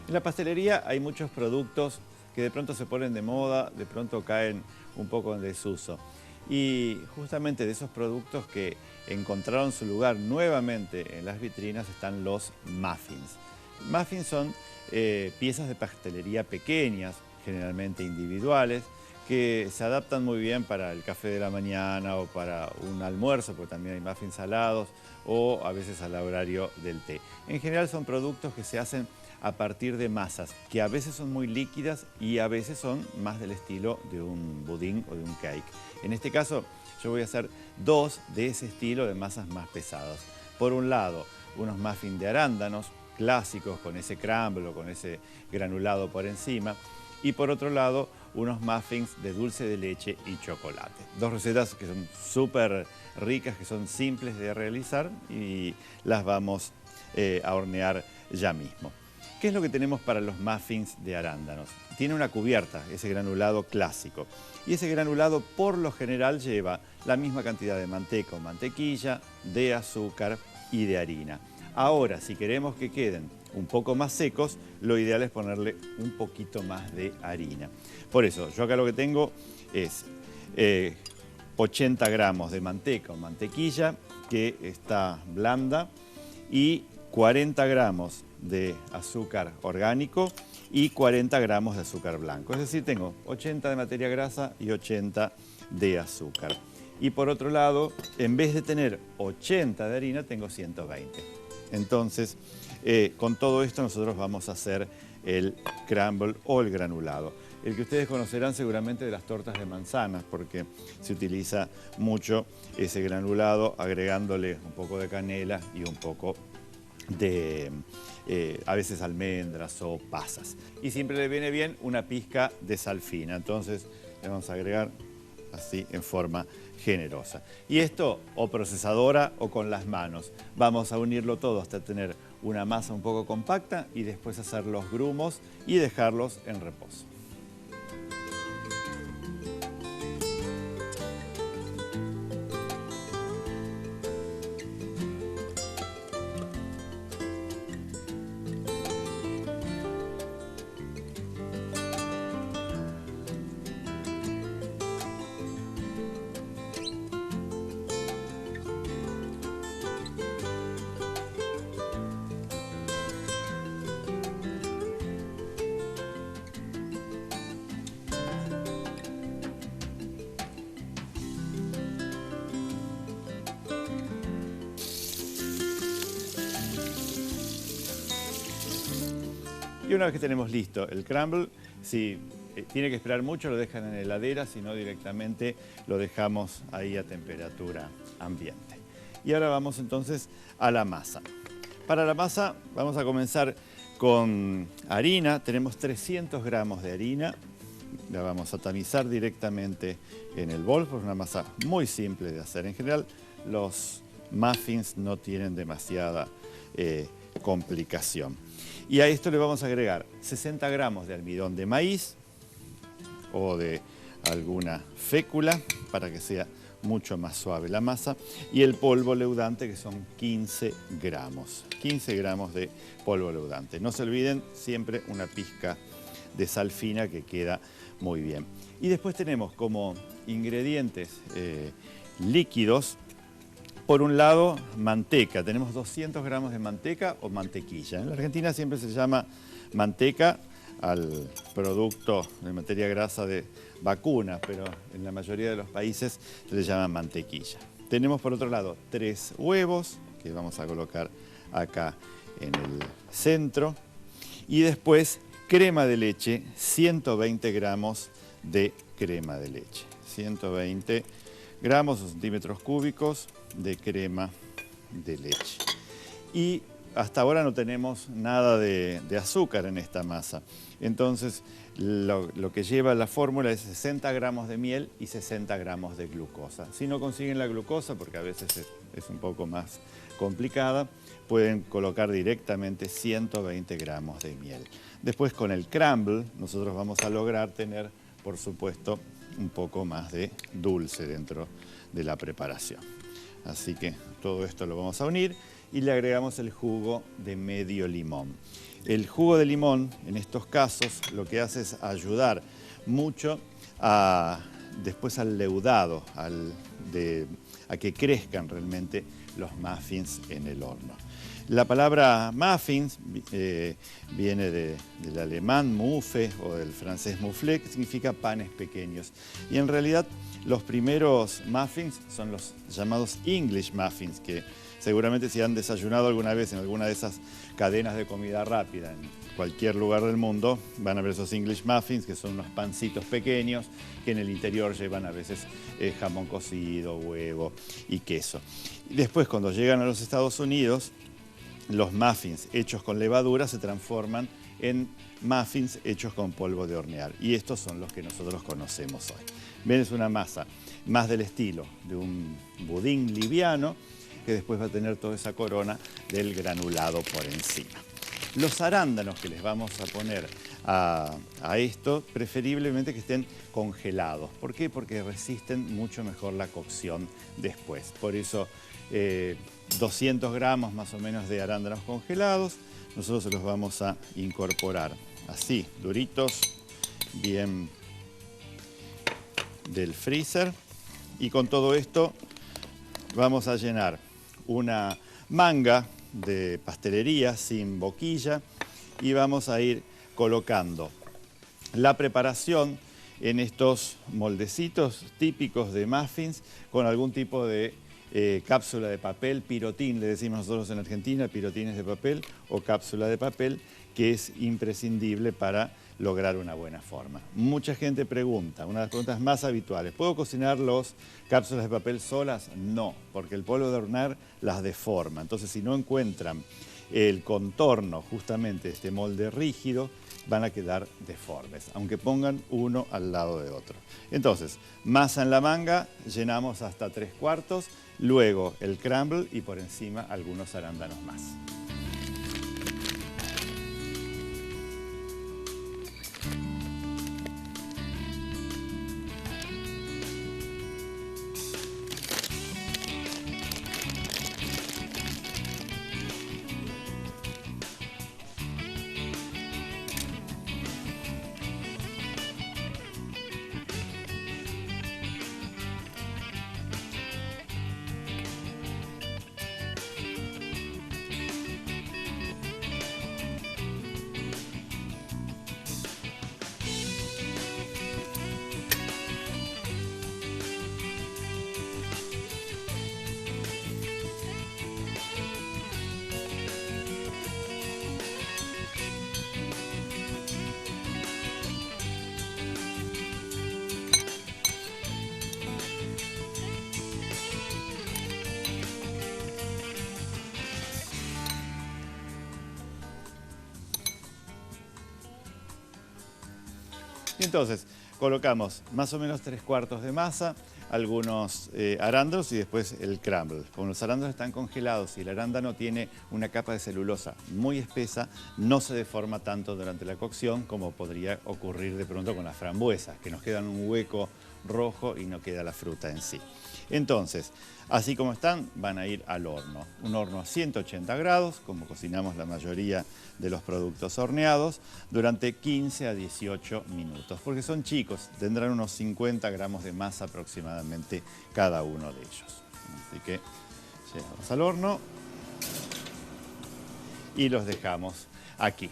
En la pastelería hay muchos productos que de pronto se ponen de moda, de pronto caen un poco en desuso. Y justamente de esos productos que encontraron su lugar nuevamente en las vitrinas están los muffins. Muffins son piezas de pastelería pequeñas, generalmente individuales, que se adaptan muy bien para el café de la mañana o para un almuerzo, porque también hay muffins salados, o a veces al horario del té. En general son productos que se hacen a partir de masas, que a veces son muy líquidas y a veces son más del estilo de un budín o de un cake. En este caso, yo voy a hacer dos de ese estilo de masas más pesadas. Por un lado, unos muffins de arándanos clásicos con ese crumble o con ese granulado por encima. Y por otro lado, unos muffins de dulce de leche y chocolate. Dos recetas que son súper ricas, que son simples de realizar y las vamos a hornear ya mismo. ¿Qué es lo que tenemos para los muffins de arándanos? Tiene una cubierta, ese granulado clásico. Y ese granulado por lo general lleva la misma cantidad de manteca o mantequilla, de azúcar y de harina. Ahora, si queremos que queden un poco más secos, lo ideal es ponerle un poquito más de harina. Por eso, yo acá lo que tengo es 80 gramos de manteca o mantequilla que está blanda y 40 gramos de azúcar orgánico y 40 gramos de azúcar blanco. Es decir, tengo 80 de materia grasa y 80 de azúcar. Y por otro lado, en vez de tener 80 de harina, tengo 120. Entonces, con todo esto nosotros vamos a hacer el crumble o el granulado. El que ustedes conocerán seguramente de las tortas de manzanas, porque se utiliza mucho ese granulado agregándole un poco de canela y un poco de a veces almendras o pasas. Y siempre le viene bien una pizca de sal fina. Entonces le vamos a agregar así en forma generosa. Y esto o procesadora o con las manos. Vamos a unirlo todo hasta tener una masa un poco compacta y después hacer los grumos y dejarlos en reposo. Y una vez que tenemos listo el crumble, si tiene que esperar mucho, lo dejan en la heladera, si no directamente lo dejamos ahí a temperatura ambiente. Y ahora vamos entonces a la masa. Para la masa vamos a comenzar con harina. Tenemos 300 gramos de harina. La vamos a tamizar directamente en el bol, porque es una masa muy simple de hacer. En general, los muffins no tienen demasiada complicación. Y a esto le vamos a agregar 60 gramos de almidón de maíz o de alguna fécula para que sea mucho más suave la masa y el polvo leudante que son 15 gramos. 15 gramos de polvo leudante. No se olviden siempre una pizca de sal fina que queda muy bien. Y después tenemos como ingredientes líquidos. Por un lado, manteca. Tenemos 200 gramos de manteca o mantequilla. En la Argentina siempre se llama manteca al producto de materia grasa de vacuna, pero en la mayoría de los países se le llama mantequilla. Tenemos por otro lado 3 huevos que vamos a colocar acá en el centro. Y después crema de leche, 120 gramos de crema de leche. 120 gramos o centímetros cúbicos de crema de leche. Y hasta ahora no tenemos nada de azúcar en esta masa. Entonces lo que lleva la fórmula es 60 gramos de miel y 60 gramos de glucosa. Si no consiguen la glucosa, porque a veces es un poco más complicada, pueden colocar directamente 120 gramos de miel. Después con el crumble nosotros vamos a lograr tener, por supuesto, un poco más de dulce dentro de la preparación. Así que todo esto lo vamos a unir y le agregamos el jugo de medio limón. El jugo de limón, en estos casos, lo que hace es ayudar mucho después al leudado, a que crezcan realmente los muffins en el horno. La palabra muffins viene del alemán muffe o del francés mouflé, que significa panes pequeños. Y en realidad los primeros muffins son los llamados English muffins, que seguramente si han desayunado alguna vez en alguna de esas cadenas de comida rápida en cualquier lugar del mundo, van a ver esos English muffins, que son unos pancitos pequeños que en el interior llevan a veces jamón cocido, huevo y queso. Y después, cuando llegan a los Estados Unidos, los muffins hechos con levadura se transforman en muffins hechos con polvo de hornear. Y estos son los que nosotros conocemos hoy. Ven, es una masa más del estilo de un budín liviano, que después va a tener toda esa corona del granulado por encima. Los arándanos que les vamos a poner a esto, preferiblemente que estén congelados. ¿Por qué? Porque resisten mucho mejor la cocción después. Por eso 200 gramos más o menos de arándanos congelados, nosotros se los vamos a incorporar así, duritos, bien del freezer. Y con todo esto vamos a llenar una manga de pastelería sin boquilla y vamos a ir colocando la preparación en estos moldecitos típicos de muffins con algún tipo de cápsula de papel, pirotín, le decimos nosotros en Argentina, pirotines de papel o cápsula de papel, que es imprescindible para lograr una buena forma. Mucha gente pregunta, una de las preguntas más habituales, ¿puedo cocinar las cápsulas de papel solas? No, porque el polvo de hornear las deforma. Entonces, si no encuentran el contorno justamente de este molde rígido, van a quedar deformes, aunque pongan uno al lado de otro. Entonces, masa en la manga, llenamos hasta 3/4, luego el crumble y por encima algunos arándanos más. Entonces, colocamos más o menos 3/4 de masa, algunos arándanos y después el crumble. Como los arándanos están congelados y el arándano tiene una capa de celulosa muy espesa, no se deforma tanto durante la cocción como podría ocurrir de pronto con las frambuesas, que nos quedan un hueco rojo y no queda la fruta en sí. Entonces, así como están, van a ir al horno. Un horno a 180 grados, como cocinamos la mayoría de los productos horneados, durante 15 a 18 minutos. Porque son chicos, tendrán unos 50 gramos de masa aproximadamente cada uno de ellos. Así que llevamos al horno y los dejamos aquí.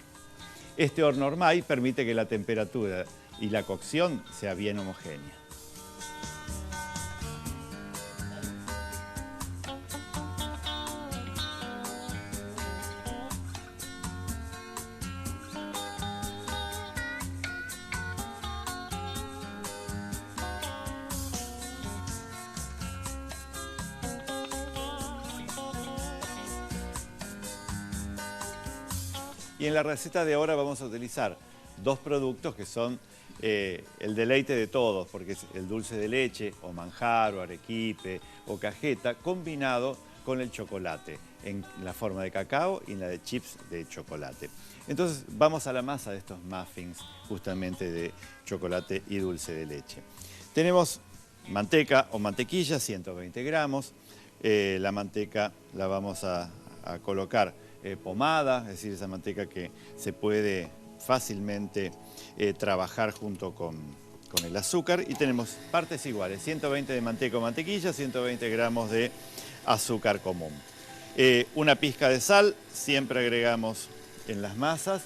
Este horno Ormay permite que la temperatura y la cocción sea bien homogénea. Y en la receta de ahora vamos a utilizar dos productos que son el deleite de todos, porque es el dulce de leche, o manjar, o arequipe, o cajeta, combinado con el chocolate, en la forma de cacao y en la de chips de chocolate. Entonces vamos a la masa de estos muffins, justamente de chocolate y dulce de leche. Tenemos manteca o mantequilla, 120 gramos. La manteca la vamos a colocar pomada, es decir, esa manteca que se puede fácilmente trabajar junto con el azúcar. Y tenemos partes iguales, 120 de manteca o mantequilla, 120 gramos de azúcar común. Una pizca de sal, siempre agregamos en las masas.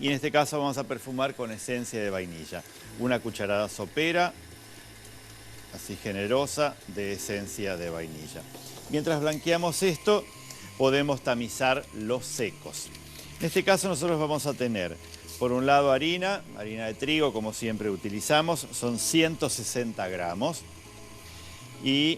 Y en este caso vamos a perfumar con esencia de vainilla. Una cucharada sopera, así generosa, de esencia de vainilla. Mientras blanqueamos esto, podemos tamizar los secos. En este caso nosotros vamos a tener, por un lado, harina de trigo, como siempre utilizamos, son 160 gramos. Y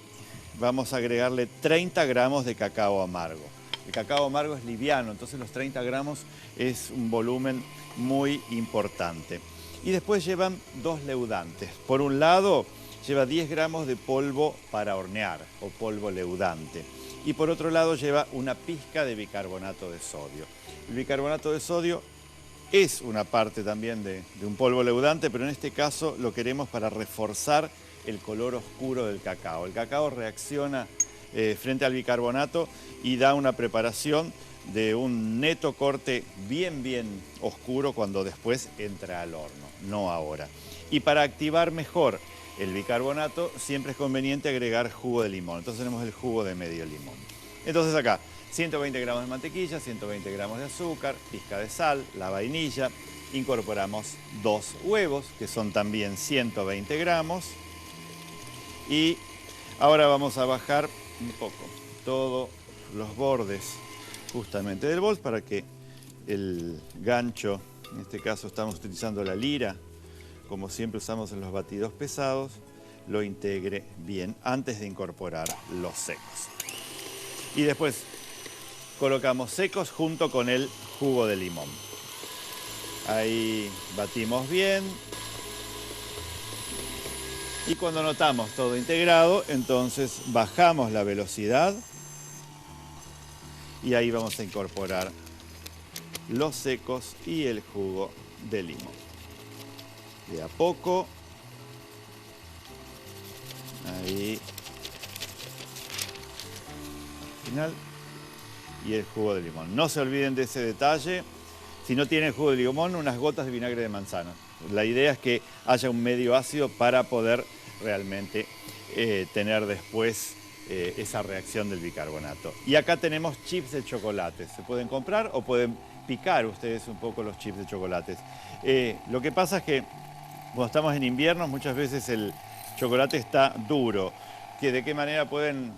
vamos a agregarle 30 gramos de cacao amargo. El cacao amargo es liviano, entonces los 30 gramos es un volumen muy importante. Y después llevan dos leudantes. Por un lado, lleva 10 gramos de polvo para hornear o polvo leudante. Y por otro lado, lleva una pizca de bicarbonato de sodio. El bicarbonato de sodio es una parte también de un polvo leudante, pero en este caso lo queremos para reforzar el color oscuro del cacao. El cacao reacciona frente al bicarbonato y da una preparación de un neto corte bien oscuro cuando después entra al horno, no ahora. Y para activar mejor el bicarbonato siempre es conveniente agregar jugo de limón. Entonces tenemos el jugo de medio limón. Entonces acá 120 gramos de mantequilla, 120 gramos de azúcar, pizca de sal, la vainilla. Incorporamos 2 huevos, que son también 120 gramos. Y ahora vamos a bajar un poco todos los bordes justamente del bol para que el gancho, en este caso estamos utilizando la lira, como siempre usamos en los batidos pesados, lo integre bien antes de incorporar los secos. Y después colocamos secos junto con el jugo de limón. Ahí batimos bien. Y cuando notamos todo integrado, entonces bajamos la velocidad y ahí vamos a incorporar los secos y el jugo de limón. De a poco. Ahí. Final. Y el jugo de limón. No se olviden de ese detalle. Si no tienen jugo de limón, unas gotas de vinagre de manzana. La idea es que haya un medio ácido para poder realmente tener después esa reacción del bicarbonato. Y acá tenemos chips de chocolate. Se pueden comprar o pueden picar ustedes un poco los chips de chocolate. Lo que pasa es que cuando estamos en invierno muchas veces el chocolate está duro. ¿De qué manera pueden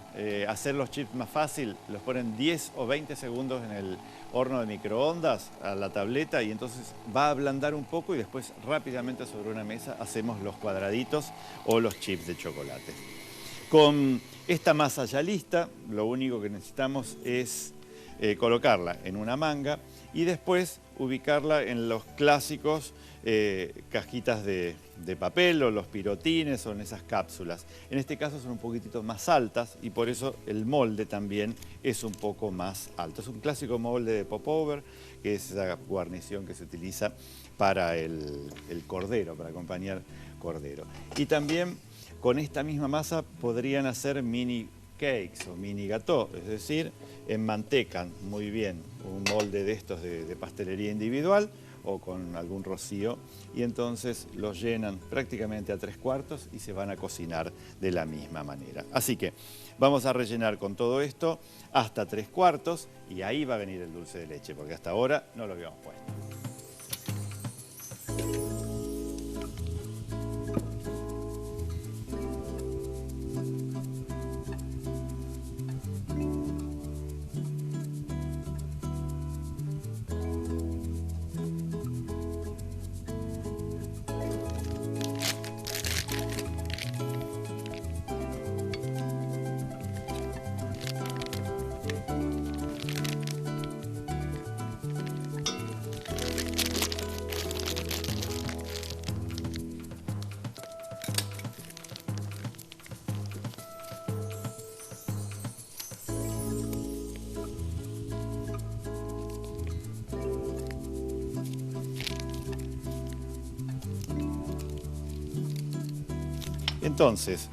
hacer los chips más fácil? Los ponen 10 o 20 segundos en el horno de microondas a la tableta y entonces va a ablandar un poco y después rápidamente sobre una mesa hacemos los cuadraditos o los chips de chocolate. Con esta masa ya lista, lo único que necesitamos es colocarla en una manga y después ubicarla en los clásicos cajitas de papel o los pirotines o en esas cápsulas. En este caso son un poquitito más altas y por eso el molde también es un poco más alto. Es un clásico molde de popover, que es esa guarnición que se utiliza para el cordero, para acompañar cordero. Y también con esta misma masa podrían hacer mini cakes o mini gâteaux, es decir, enmantecan muy bien un molde de estos de pastelería individual o con algún rocío y entonces los llenan prácticamente a 3/4 y se van a cocinar de la misma manera. Así que vamos a rellenar con todo esto hasta 3/4 y ahí va a venir el dulce de leche porque hasta ahora no lo habíamos puesto. Entonces,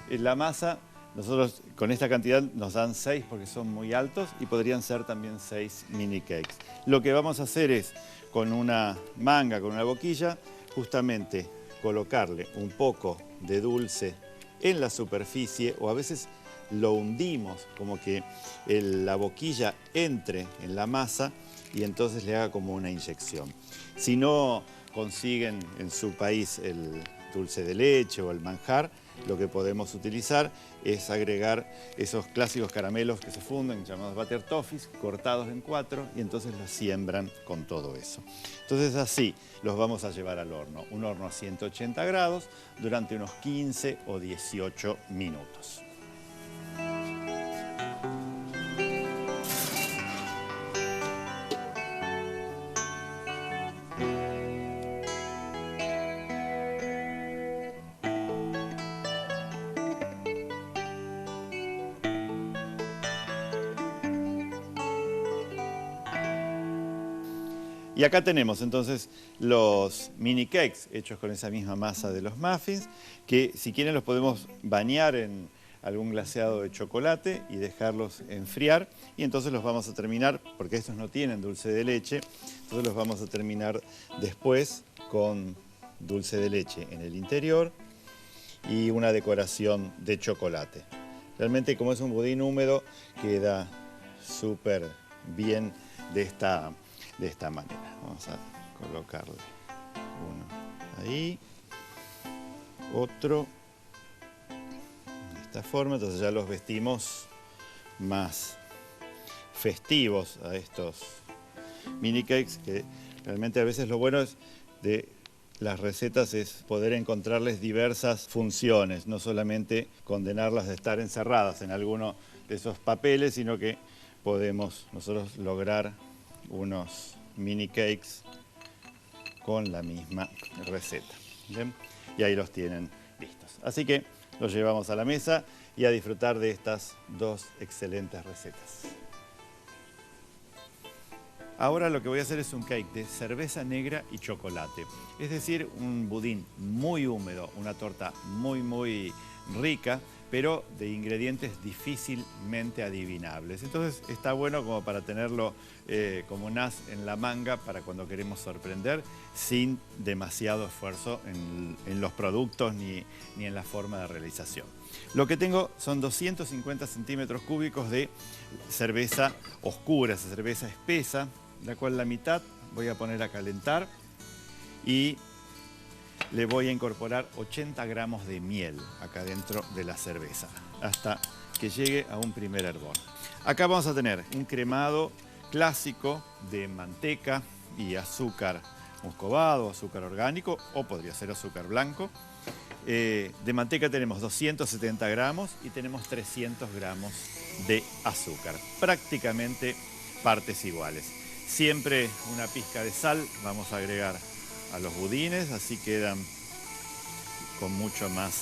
la masa Nosotros con esta cantidad nos dan 6 porque son muy altos y podrían ser también 6 mini cakes. Lo que vamos a hacer es, con una manga, con una boquilla, justamente colocarle un poco de dulce en la superficie, o a veces lo hundimos, como que la boquilla entre en la masa y entonces le haga como una inyección. Si no consiguen en su país el dulce de leche o el manjar, lo que podemos utilizar es agregar esos clásicos caramelos que se funden, llamados butter toffees, cortados en 4, y entonces los siembran con todo eso. Entonces así los vamos a llevar al horno, un horno a 180 grados durante unos 15 o 18 minutos. Y acá tenemos entonces los mini cakes hechos con esa misma masa de los muffins, que si quieren los podemos bañar en algún glaseado de chocolate y dejarlos enfriar. Y entonces los vamos a terminar, porque estos no tienen dulce de leche, entonces los vamos a terminar después con dulce de leche en el interior y una decoración de chocolate. Realmente, como es un budín húmedo, queda súper bien de esta manera. Vamos a colocarle uno ahí, otro de esta forma. Entonces ya los vestimos más festivos a estos mini cakes, que realmente a veces lo bueno de las recetas es poder encontrarles diversas funciones, no solamente condenarlas de estar encerradas en alguno de esos papeles, sino que podemos nosotros lograr unos mini cakes con la misma receta. ¿Bien? Y ahí los tienen listos. Así que los llevamos a la mesa y a disfrutar de estas dos excelentes recetas. Ahora lo que voy a hacer es un cake de cerveza negra y chocolate. Es decir, un budín muy húmedo, una torta muy rica, pero de ingredientes difícilmente adivinables. Entonces está bueno como para tenerlo como un as en la manga para cuando queremos sorprender, sin demasiado esfuerzo en los productos ni en la forma de realización. Lo que tengo son 250 centímetros cúbicos de cerveza oscura, esa cerveza espesa, la cual la mitad voy a poner a calentar y le voy a incorporar 80 gramos de miel acá dentro de la cerveza hasta que llegue a un primer hervor. Acá vamos a tener un cremado clásico de manteca y azúcar muscovado, azúcar orgánico, o podría ser azúcar blanco. De manteca tenemos 270 gramos y tenemos 300 gramos de azúcar, prácticamente partes iguales. Siempre una pizca de sal vamos a agregar a los budines, así quedan con mucho más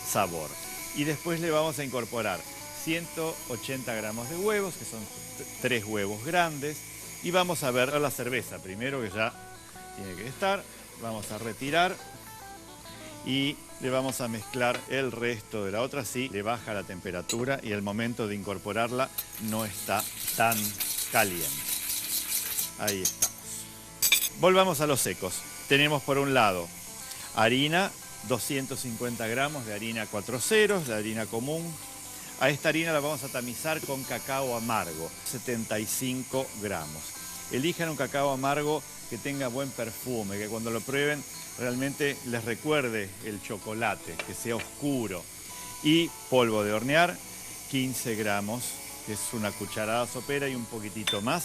sabor. Y después le vamos a incorporar 180 gramos de huevos, que son 3 huevos grandes, y vamos a ver la cerveza primero, que ya tiene que estar. Vamos a retirar y le vamos a mezclar el resto de la otra, así le baja la temperatura y el momento de incorporarla no está tan caliente. Ahí estamos. Volvamos a los secos. Tenemos por un lado harina, 250 gramos de harina 4 ceros, de harina común. A esta harina la vamos a tamizar con cacao amargo, 75 gramos. Elijan un cacao amargo que tenga buen perfume, que cuando lo prueben realmente les recuerde el chocolate, que sea oscuro. Y polvo de hornear, 15 gramos, que es una cucharada sopera y un poquitito más.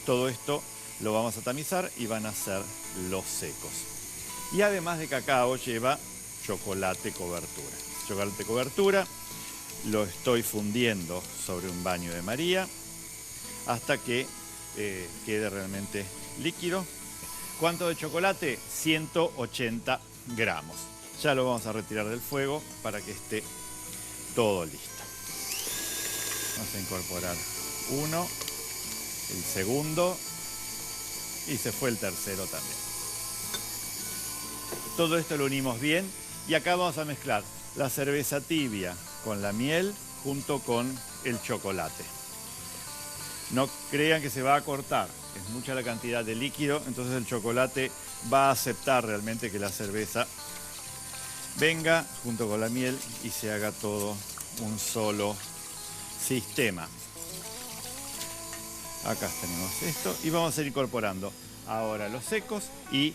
Todo esto lo vamos a tamizar y van a ser los secos. Y además de cacao lleva chocolate cobertura. Chocolate cobertura lo estoy fundiendo sobre un baño de María hasta que quede realmente líquido. ¿Cuánto de chocolate? 180 gramos. Ya lo vamos a retirar del fuego para que esté todo listo. Vamos a incorporar uno, el segundo y se fue el tercero también. Todo esto lo unimos bien y acá vamos a mezclar la cerveza tibia con la miel junto con el chocolate. No crean que se va a cortar, es mucha la cantidad de líquido, entonces el chocolate va a aceptar realmente que la cerveza venga junto con la miel y se haga todo un solo sistema. Acá tenemos esto y vamos a ir incorporando ahora los secos y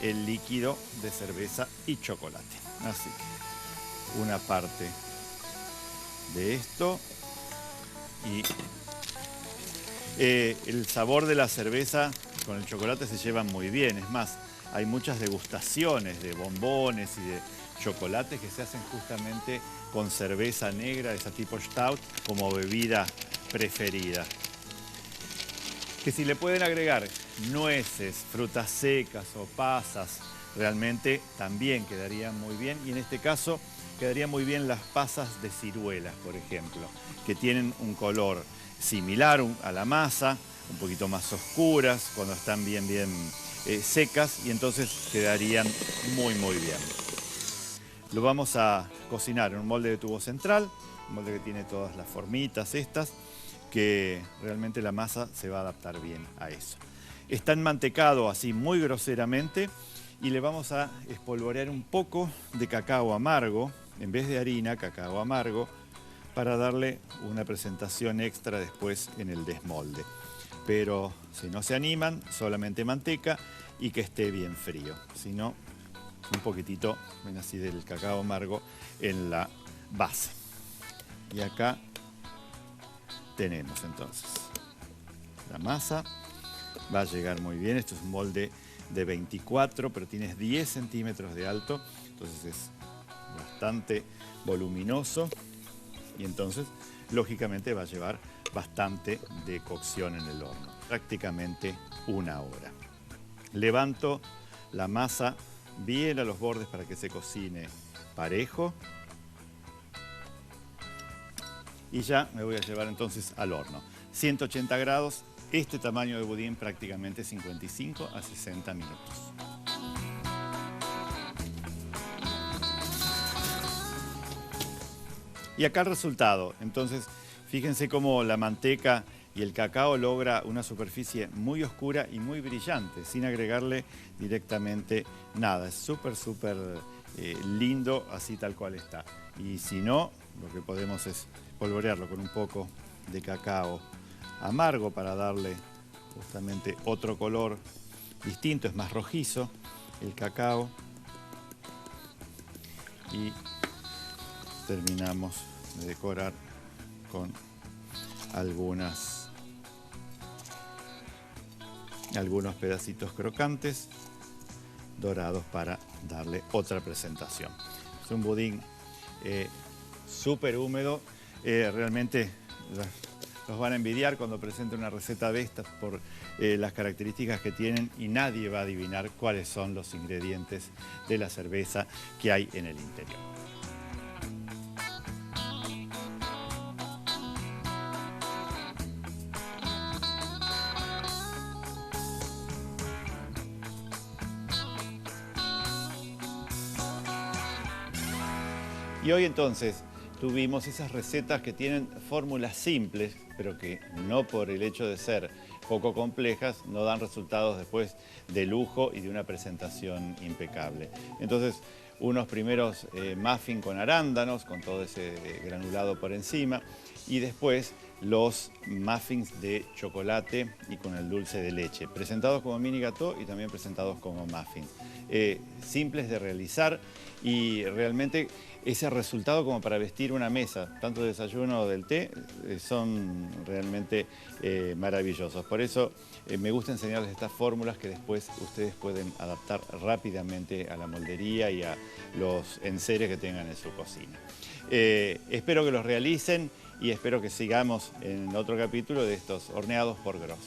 el líquido de cerveza y chocolate. Así que una parte de esto y el sabor de la cerveza con el chocolate se llevan muy bien. Es más, hay muchas degustaciones de bombones y de chocolates que se hacen justamente con cerveza negra, esa tipo stout, como bebida preferida. Que si le pueden agregar nueces, frutas secas o pasas, realmente también quedarían muy bien. Y en este caso quedaría muy bien las pasas de ciruelas, por ejemplo, que tienen un color similar a la masa, un poquito más oscuras cuando están bien secas y entonces quedarían muy bien. Lo vamos a cocinar en un molde de tubo central, un molde que tiene todas las formitas estas, que realmente la masa se va a adaptar bien a eso. Está enmantecado así muy groseramente y le vamos a espolvorear un poco de cacao amargo, en vez de harina, cacao amargo, para darle una presentación extra después en el desmolde. Pero si no se animan, solamente manteca y que esté bien frío. Si no, un poquitito, ven así, del cacao amargo en la base. Y acá tenemos entonces la masa. Va a llegar muy bien. Esto es un molde de 24, pero tiene 10 centímetros de alto. Entonces es bastante voluminoso. Y entonces, lógicamente, va a llevar bastante de cocción en el horno. Prácticamente 1 hora. Levanto la masa bien a los bordes para que se cocine parejo. Y ya me voy a llevar entonces al horno. 180 grados, este tamaño de budín prácticamente 55 a 60 minutos. Y acá el resultado. Entonces, fíjense cómo la manteca y el cacao logra una superficie muy oscura y muy brillante, sin agregarle directamente nada. Es súper lindo así tal cual está. Y si no, lo que podemos es polvorearlo con un poco de cacao amargo para darle justamente otro color distinto, es más rojizo el cacao. Y terminamos de decorar con algunos pedacitos crocantes dorados para darle otra presentación. Es un budín súper húmedo, realmente los van a envidiar cuando presenten una receta de estas por las características que tienen y nadie va a adivinar cuáles son los ingredientes de la cerveza que hay en el interior. Y hoy entonces tuvimos esas recetas que tienen fórmulas simples, pero que no por el hecho de ser poco complejas, no dan resultados después de lujo y de una presentación impecable. Entonces, unos primeros muffins con arándanos, con todo ese granulado por encima, y después los muffins de chocolate y con el dulce de leche, presentados como mini gâteau y también presentados como muffins. Simples de realizar y realmente ese resultado como para vestir una mesa, tanto del desayuno o del té, son realmente maravillosos. Por eso me gusta enseñarles estas fórmulas que después ustedes pueden adaptar rápidamente a la moldería y a los enseres que tengan en su cocina. Espero que los realicen y espero que sigamos en otro capítulo de estos horneados por Gross.